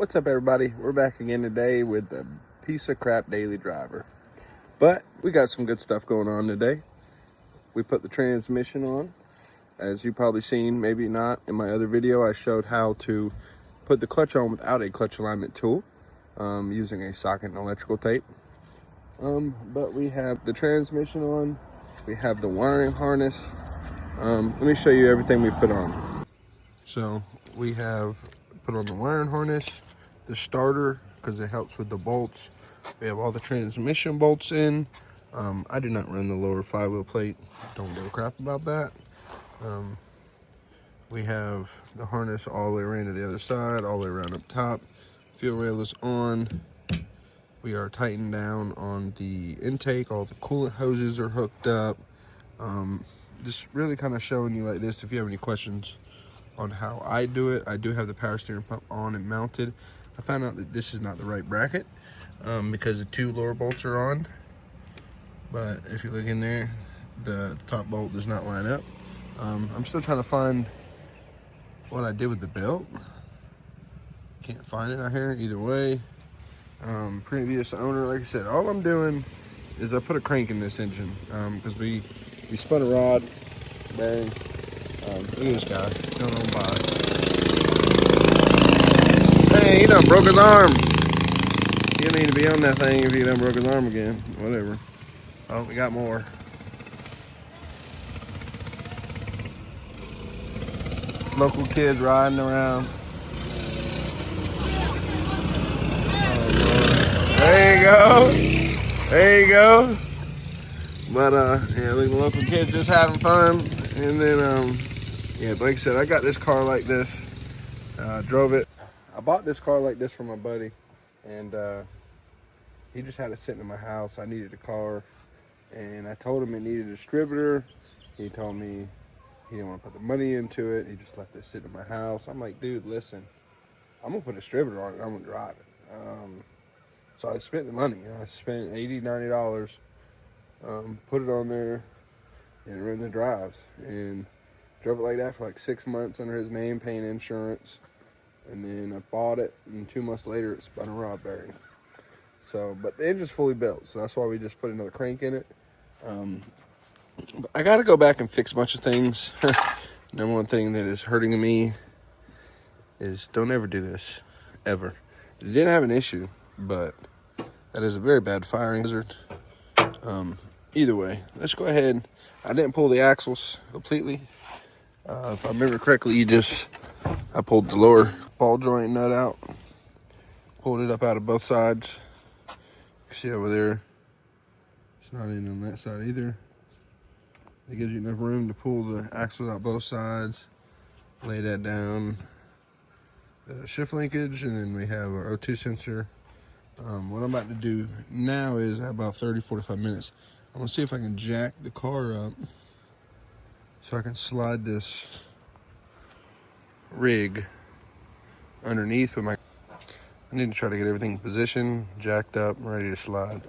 What's up, everybody? We're back again today with the piece of crap daily driver. But we got some good stuff going on today. We put the transmission on. As you've probably seen, maybe not, in my other video, I showed how to put the clutch on without a clutch alignment tool, using a socket and electrical tape. But we have the transmission on. We have the wiring harness. Let me show you everything we put on. So we have put on the wiring harness, the starter, because it helps with the bolts. We have all the transmission bolts in. I do not run the lower flywheel plate. Don't give a crap about that. We have the harness all the way around to the other side, all the way around up top. Fuel rail is on. We are tightened down on the intake. All the coolant hoses are hooked up. Just really kind of showing you like this. If you have any questions on how I do it, I do have the power steering pump on and mounted. I found out that this is not the right bracket because the two lower bolts are on. But if you look in there, the top bolt does not line up. I'm still trying to find what I did with the belt. Can't find it out here either way. Previous owner, like I said, all I'm doing is I put a crank in this engine because we spun a rod bearing. Look at this guy going on by. Hey, he done broke his arm. You don't need to be on that thing if he done broke his arm again. Whatever. Oh, we got more. Local kids riding around. Oh, there you go. There you go. But yeah, look, the local kids just having fun. And then yeah, like I said, I got this car like this. Drove it. I bought this car like this from my buddy, and he just had it sitting in my house. I needed a car, and I told him it needed a distributor. He told me he didn't want to put the money into it. He just let this sit in my house. I'm like, dude, listen, I'm gonna put a distributor on it. I'm gonna drive it. So I spent the money. I spent $80, $90. Put it on there and ran the drives, and drove it like that for like 6 months under his name, paying insurance. And then I bought it, and 2 months later it spun a rod bearing. So, but the engine's fully built, so that's why we just put another crank in it. But I got to go back and fix a bunch of things. Number one thing that is hurting me is don't ever do this, ever. It didn't have an issue, but that is a very bad firing hazard. Either way, let's go ahead. I didn't pull the axles completely. If I remember correctly, I pulled the lower ball joint nut out, pulled it up out of both sides. You see over there, it's not in on that side either. It gives you enough room to pull the axles out both sides, lay that down, the shift linkage, and then we have our O2 sensor. What I'm about to do now is I have about 30-45 minutes. I'm gonna see if I can jack the car up so I can slide this rig underneath with my. I need to try to get everything in position, jacked up, ready to slide.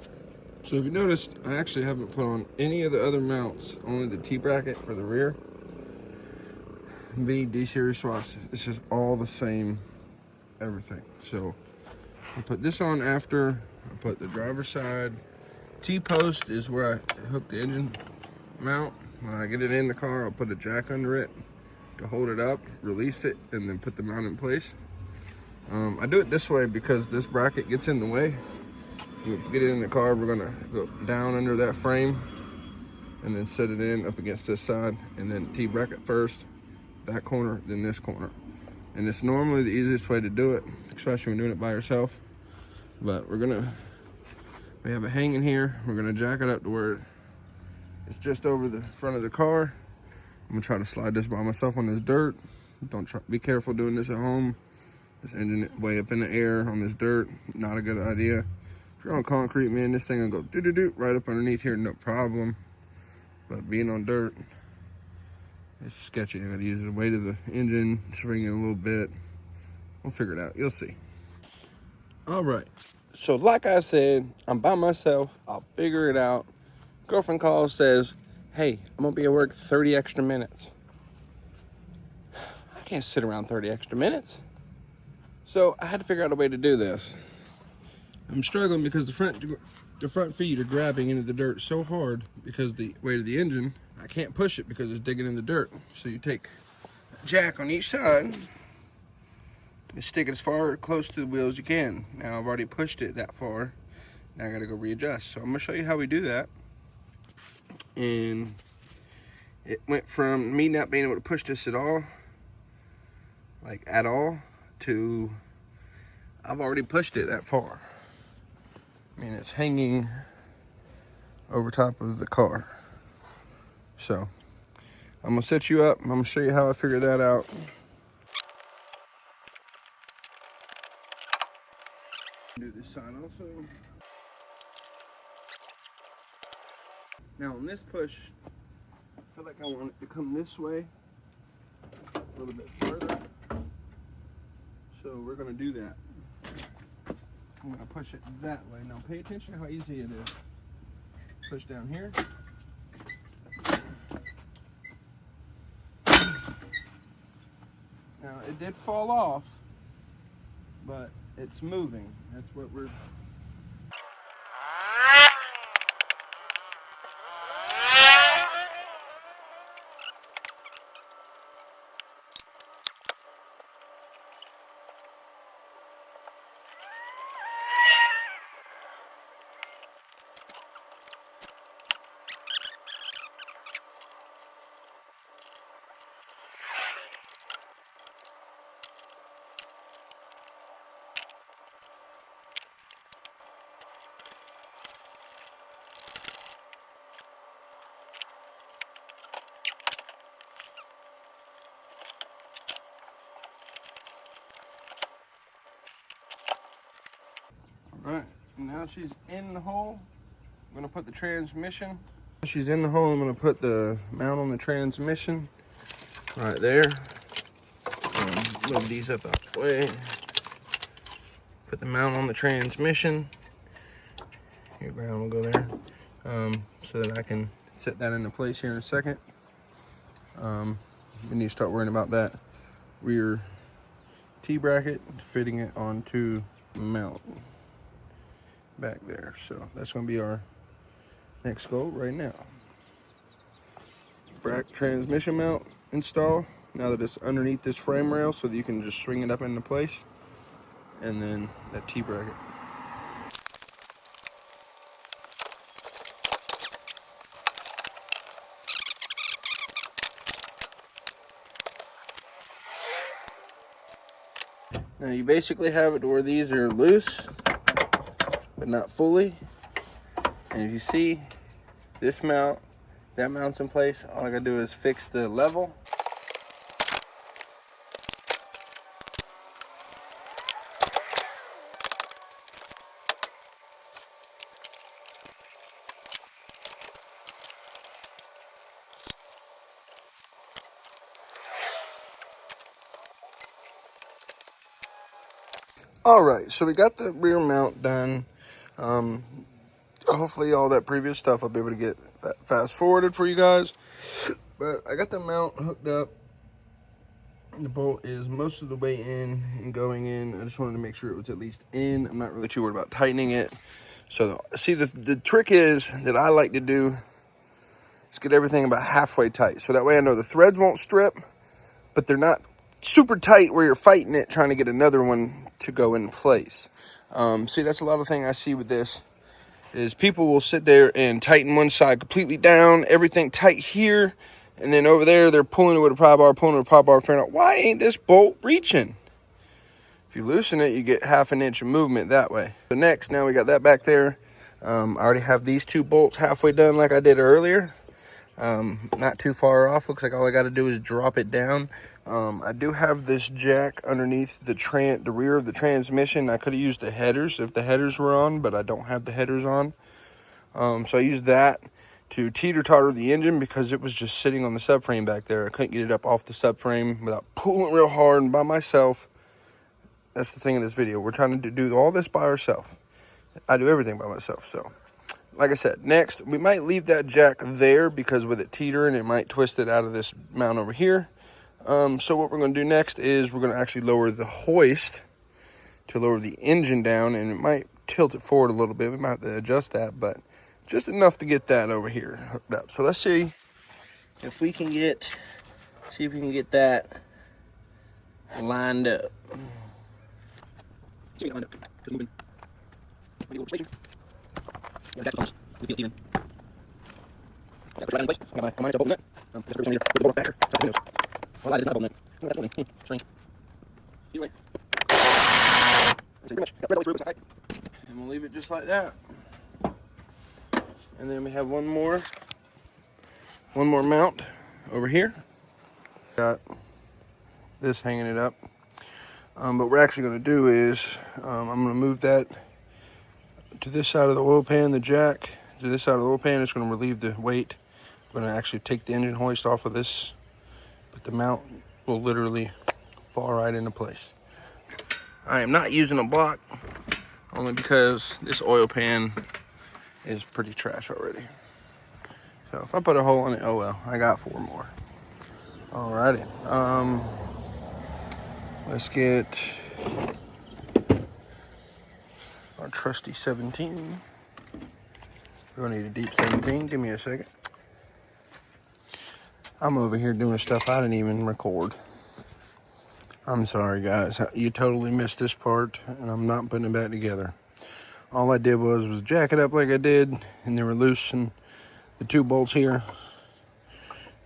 So if you noticed, I actually haven't put on any of the other mounts, only the T-bracket for the rear. D series swaps. This is all the same, everything. So I put this on after. I put the driver's side. T-post is where I hook the engine mount. When I get it in the car, I'll put a jack under it to hold it up, release it, and then put the mount in place. I do it this way because this bracket gets in the way. We get it in the car, we're gonna go down under that frame and then set it in up against this side, and then T-bracket first, that corner, then this corner. And it's normally the easiest way to do it, especially when doing it by yourself. But we have it hanging here. We're gonna jack it up to where it's just over the front of the car. I'm gonna try to slide this by myself on this dirt. Be careful doing this at home. This engine way up in the air on this dirt, not a good idea. If you're on concrete, man, this thing will go do-do-do right up underneath here, no problem. But being on dirt, it's sketchy. I gotta use the weight of the engine, swing it a little bit. We'll figure it out, you'll see. All right, so like I said, I'm by myself, I'll figure it out. Girlfriend calls, says, hey, I'm gonna be at work 30 extra minutes. I can't sit around 30 extra minutes. So I had to figure out a way to do this. I'm struggling because the front feet are grabbing into the dirt so hard because the weight of the engine. I can't push it because it's digging in the dirt. So you take a jack on each side and stick it as far close to the wheel as you can. Now I've already pushed it that far. Now I gotta go readjust. So I'm gonna show you how we do that. And it went from me not being able to push this at all, like at all, to I've already pushed it that far. I mean, it's hanging over top of the car. So I'm gonna set you up. I'm gonna show you how I figure that out. Do this side also. Now on this push, I feel like I want it to come this way a little bit further. So we're gonna do that. I'm gonna push it that way. Now pay attention to how easy it is. Push down here. Now it did fall off, but it's moving. That's what we're... Alright, now she's in the hole. I'm gonna put the transmission. She's in the hole. I'm gonna put the mount on the transmission right there. Move these up out the way. Put the mount on the transmission. Your ground will go there. So that I can set that into place here in a second. We need to start worrying about that rear T-bracket, fitting it onto the mount back there. So that's going to be our next goal right now. Transmission mount install, now that it's underneath this frame rail, so that you can just swing it up into place. And then that T-bracket. Now you basically have it to where these are loose, but not fully. And if you see this mount, that mount's in place, all I gotta do is fix the level. All right, so we got the rear mount done. Hopefully all that previous stuff I'll be able to get fast forwarded for you guys. But I got the mount hooked up. The bolt is most of the way in and going in. I just wanted to make sure it was at least in. I'm not really too worried about tightening it. So see, the trick is that I like to do is get everything about halfway tight. So that way I know the threads won't strip, but they're not super tight where you're fighting it trying to get another one to go in place. See, that's a lot of thing I see with this is people will sit there and tighten one side completely down, everything tight here, and then over there they're pulling it with a pry bar, figuring out why ain't this bolt reaching. If you loosen it, you get ½ an inch of movement that way. So next, now we got that back there. I already have these two bolts halfway done like I did earlier. Not too far off. Looks like all I got to do is drop it down. I do have this jack underneath the rear of the transmission. I could have used the headers if the headers were on, but I don't have the headers on. So I used that to teeter-totter the engine because it was just sitting on the subframe back there. I couldn't get it up off the subframe without pulling real hard and by myself. That's the thing in this video. We're trying to do all this by ourselves. I do everything by myself, so. Like I said, next, we might leave that jack there because with it teetering, it might twist it out of this mount over here. So what we're going to do next is we're going to actually lower the hoist to lower the engine down, and it might tilt it forward a little bit. We might have to adjust that, but just enough to get that over here hooked up. So let's see if we can get that lined up. See, lined up. Just moving. Maybe a little straighter. Yeah, that's close. We feel even. Got right in place. Got mine. It's a bolt nut. Just put the bolt off backer. Well, that is not a bolt nut. No, that's only string. Either way. Pretty much. Got red all the way through. And we'll leave it just like that. And then we have one more mount over here. Got this hanging it up. But what we're actually going to do is I'm going to move that to this side of the oil pan, the jack to this side of the oil pan. It's going to relieve the weight. I'm going to actually take the engine hoist off of this, but the mount will literally fall right into place. I am not using a block, only because this oil pan is pretty trash already. So if I put a hole in it, oh well, I got 4 more. Alrighty. Let's get our trusty 17. We're gonna need a deep 17. Give me a second. I'm over here doing stuff I didn't even record. I'm sorry, guys. You totally missed this part, and I'm not putting it back together. All I did was jack it up like I did, and they were loose, and the 2 bolts here.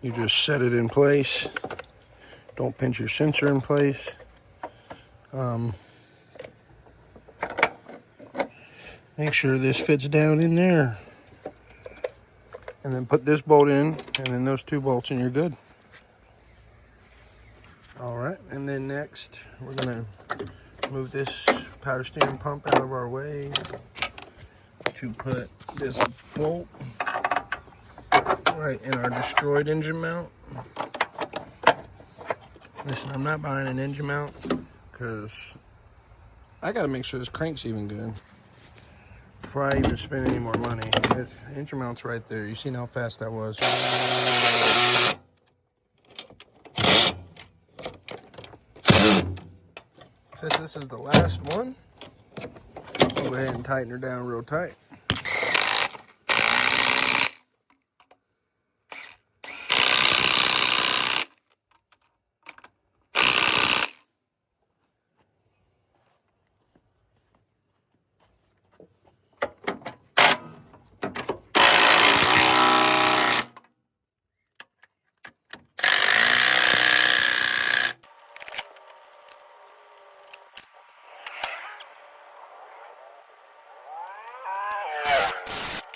You just set it in place. Don't pinch your sensor in place. Make sure this fits down in there. And then put this bolt in, and then those 2 bolts, and you're good. All right, and then next, we're gonna move this powder steering pump out of our way to put this bolt right in our destroyed engine mount. Listen, I'm not buying an engine mount because I gotta make sure this crank's even good before I even spend any more money. The engine mount's right there. You seen how fast that was. Since this is the last one, I'll go ahead and tighten her down real tight.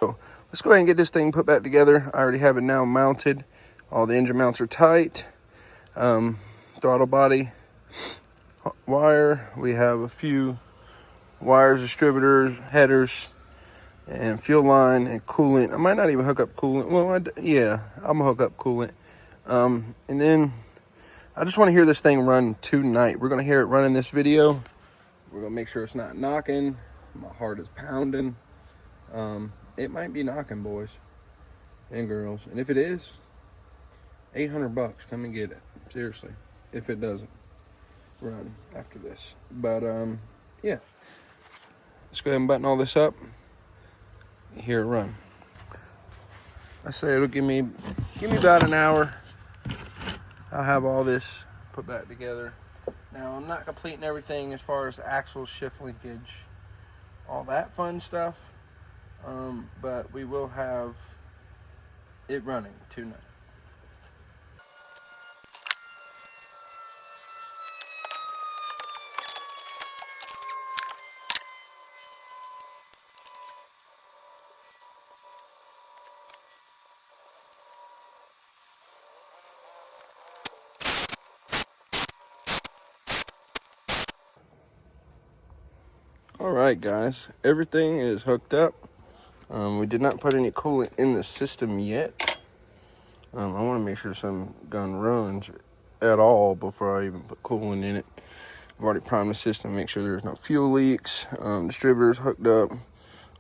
So let's go ahead and get this thing put back together. I already have it now mounted. All the engine mounts are tight. Throttle body wire. We have a few wires, distributors, headers, and fuel line and coolant. I might not even hook up coolant. Well, yeah, I'm gonna hook up coolant. And then I just want to hear this thing run tonight. We're gonna hear it run in this video. We're gonna make sure it's not knocking. My heart is pounding. It might be knocking, boys and girls. And if it is, $800, come and get it. Seriously, if it doesn't run after this. But yeah, let's go ahead and button all this up. Hear it run. I say it'll give me about an hour. I'll have all this put back together. Now I'm not completing everything as far as axle, shift linkage, all that fun stuff. But we will have it running tonight. All right, guys, everything is hooked up. We did not put any coolant in the system yet. I want to make sure some gun runs at all before I even put coolant in it. I've already primed the system, make sure there's no fuel leaks. Distributor's hooked up.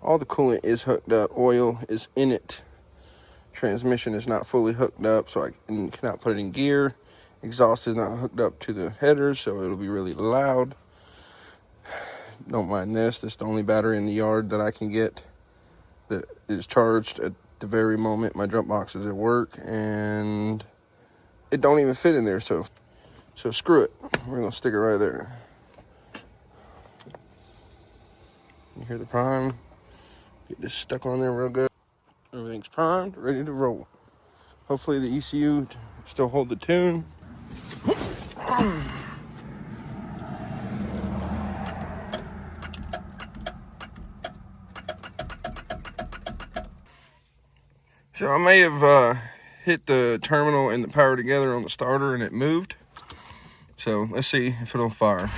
All the coolant is hooked up. Oil is in it. Transmission is not fully hooked up, so I cannot put it in gear. Exhaust is not hooked up to the headers, so it'll be really loud. don't mind this. This is the only battery in the yard that I can get that is charged at the very moment my jump box is at work, and it don't even fit in there, so screw it. We're gonna stick it right there. You hear the prime? Get this stuck on there real good. Everything's primed, ready to roll. Hopefully the ECU still hold the tune. So I may have hit the terminal and the power together on the starter and it moved. So let's see if it'll fire.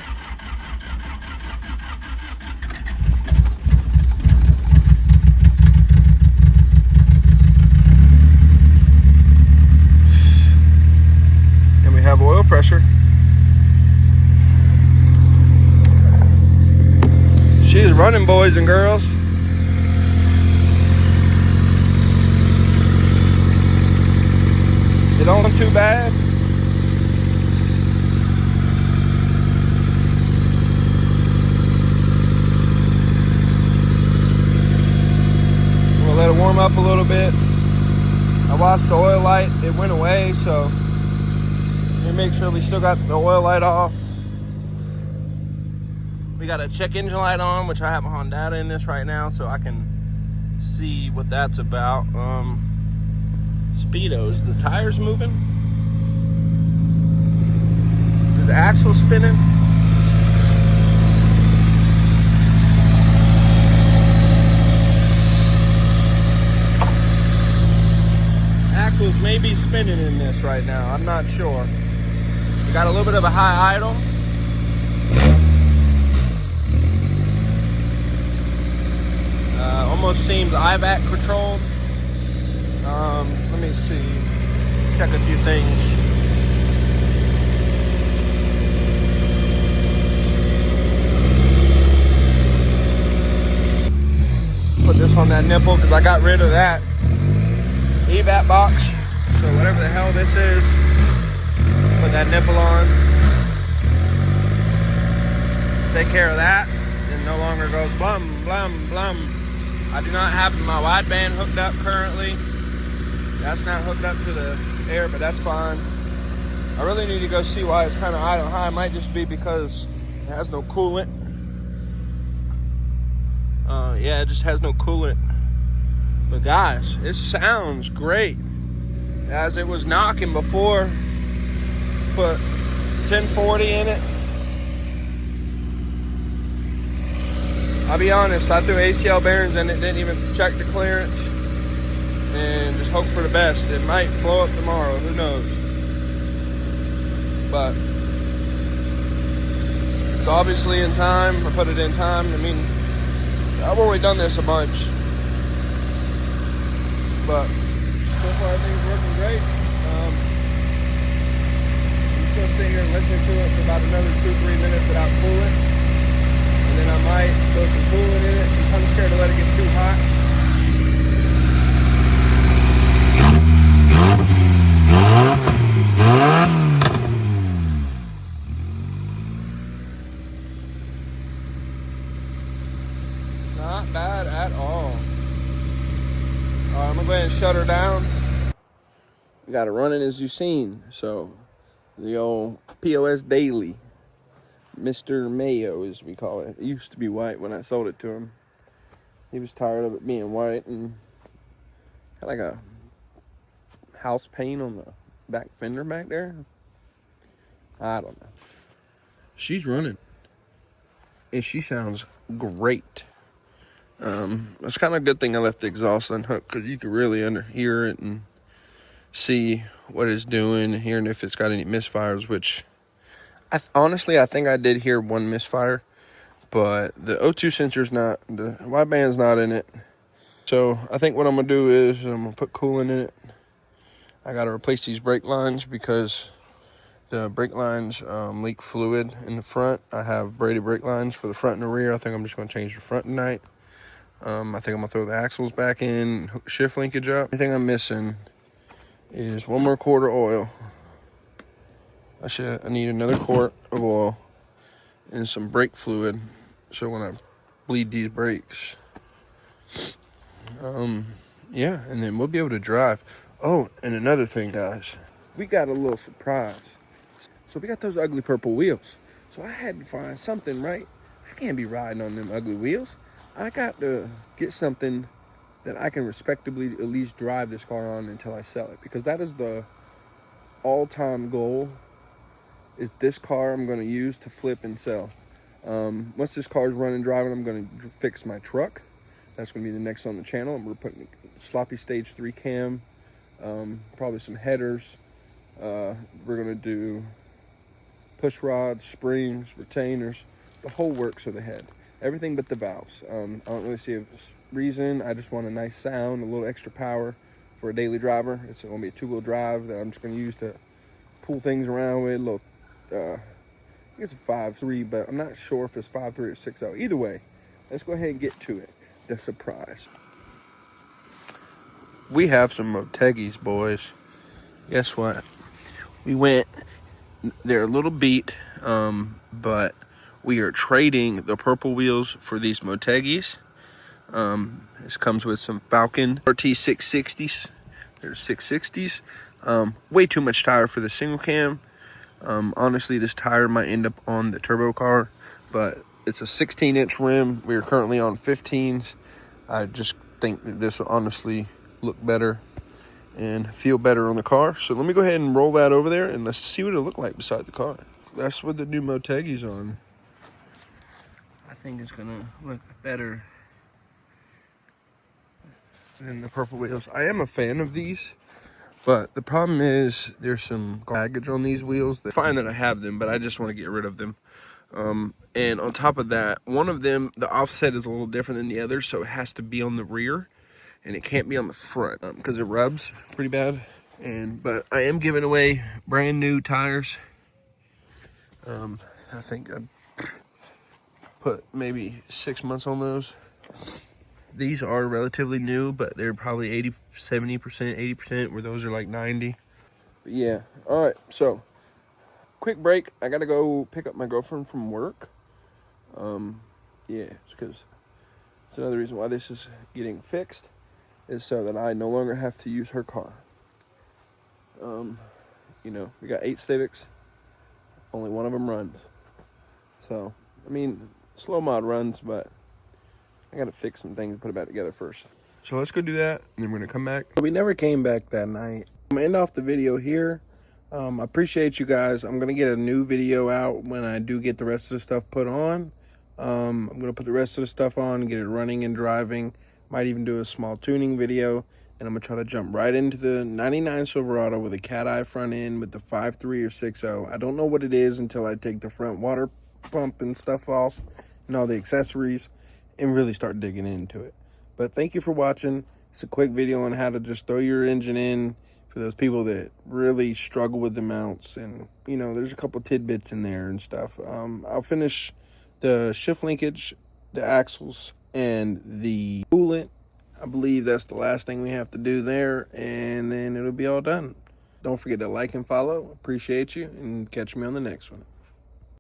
And we have oil pressure. She's running, boys and girls. It don't look too bad. We'll let it warm up a little bit. I watched the oil light, it went away, so let me make sure we still got the oil light off. We got a check engine light on, which I have on data in this right now, so I can see what that's about. Speedos, the tires moving? Is the axle spinning? Axles may be spinning in this right now, I'm not sure. We got a little bit of a high idle. Almost seems IVAC controlled. Let me see, check a few things. Put this on that nipple because I got rid of that EVAP box. So whatever the hell this is, put that nipple on. Take care of that. It no longer goes blum, blum, blum. I do not have my wideband hooked up currently. That's not hooked up to the air, but that's fine. I really need to go see why it's kind of idle high. It might just be because it has no coolant. Yeah, it just has no coolant. But guys, it sounds great. As it was knocking before, put 1040 in it. I'll be honest, I threw ACL bearings in it, didn't even check the clearance, and just hope for the best. It might blow up tomorrow, who knows. But it's obviously in time. I put it in time. I mean, I've already done this a bunch, but so far everything's working great. I'm still sitting here listening to it for about another 2-3 minutes without coolant. And then I might throw some coolant in it. I'm kind of scared to let it get too hot. Not bad at all. I'm gonna go ahead and shut her down. We got it running as you've seen. So the old POS daily. Mr. Mayo, as we call it. It used to be white when I sold it to him. He was tired of it being white and had like a house paint on the back fender back there. I don't know. She's running. And she sounds great. It's kind of a good thing I left the exhaust unhooked because you could really hear it and see what it's doing, hearing if it's got any misfires, which honestly, I think I did hear one misfire, but the O2 sensor's not, the wideband's not in it. So I think what I'm gonna do is I'm gonna put coolant in it. I gotta replace these brake lines because the brake lines leak fluid in the front. I have braided brake lines for the front and the rear. I think I'm just gonna change the front tonight. I think I'm gonna throw the axles back in, hook the shift linkage up. The thing I'm missing is one more quart of oil. I need another quart of oil and some brake fluid so when I bleed these brakes, yeah, and then we'll be able to drive. Oh, and another thing, guys, we got a little surprise. So we got those ugly purple wheels. So I had to find something, right? I can't be riding on them ugly wheels. I got to get something that I can respectably at least drive this car on until I sell it, because that is the all-time goal. Is this car I'm going to use to flip and sell. Once this car's running driving, I'm going to fix my truck. That's going to be the next on the channel. We're putting sloppy stage 3 cam, probably some headers. We're going to do push rods, springs, retainers, the whole works of the head. Everything but the valves. I don't really see a reason. I just want a nice sound, a little extra power for a daily driver. It's going to be a 2-wheel drive that I'm just going to use to pull things around with. A little, I guess a 5.3, but I'm not sure if it's 5.3 or 6.0. Either way, let's go ahead and get to it. The surprise. We have some Motegis, boys. Guess what? We went, they're a little beat, but we are trading the purple wheels for these Motegis. This comes with some Falcon RT 660s. They're 660s. Way too much tire for the single cam. Honestly, this tire might end up on the turbo car, but it's a 16-inch rim. We are currently on 15s. I just think that this will honestly look better and feel better on the car. So let me go ahead and roll that over there and let's see what it look like beside the car. That's what the new Motegi's on. I think it's gonna look better than the purple wheels. I am a fan of these, but the problem is there's some baggage on these wheels. It's fine that I have them, but I just want to get rid of them. And on top of that, one of them, the offset is a little different than the other, so it has to be on the rear and it can't be on the front because it rubs pretty bad. But I am giving away brand new tires. I think I'd put maybe 6 months on those. These are relatively new, but they're probably 80, 70%, 80%, where those are like 90. But yeah, all right, so quick break. I gotta go pick up my girlfriend from work. Yeah, it's because it's another reason why this is getting fixed, is so that I no longer have to use her car. You know, we got 8 Civics, only one of them runs. So, I mean, slow mod runs, but I gotta fix some things and put it back together first. So let's go do that, and then we're gonna come back. We never came back that night. I'm gonna end off the video here. I appreciate you guys. I'm gonna get a new video out when I do get the rest of the stuff put on. I'm gonna put the rest of the stuff on and get it running and driving. Might even do a small tuning video. And I'm gonna try to jump right into the 99 Silverado with a cat eye front end with the 5.3 or 6.0. I don't know what it is until I take the front water pump and stuff off and all the accessories and really start digging into it. But thank you for watching. It's a quick video on how to just throw your engine in for those people that really struggle with the mounts. And, you know, there's a couple tidbits in there and stuff. I'll finish the shift linkage, the axles, and the coolant. I believe that's the last thing we have to do there, and then it'll be all done. Don't forget to like and follow. Appreciate you, and catch me on the next one.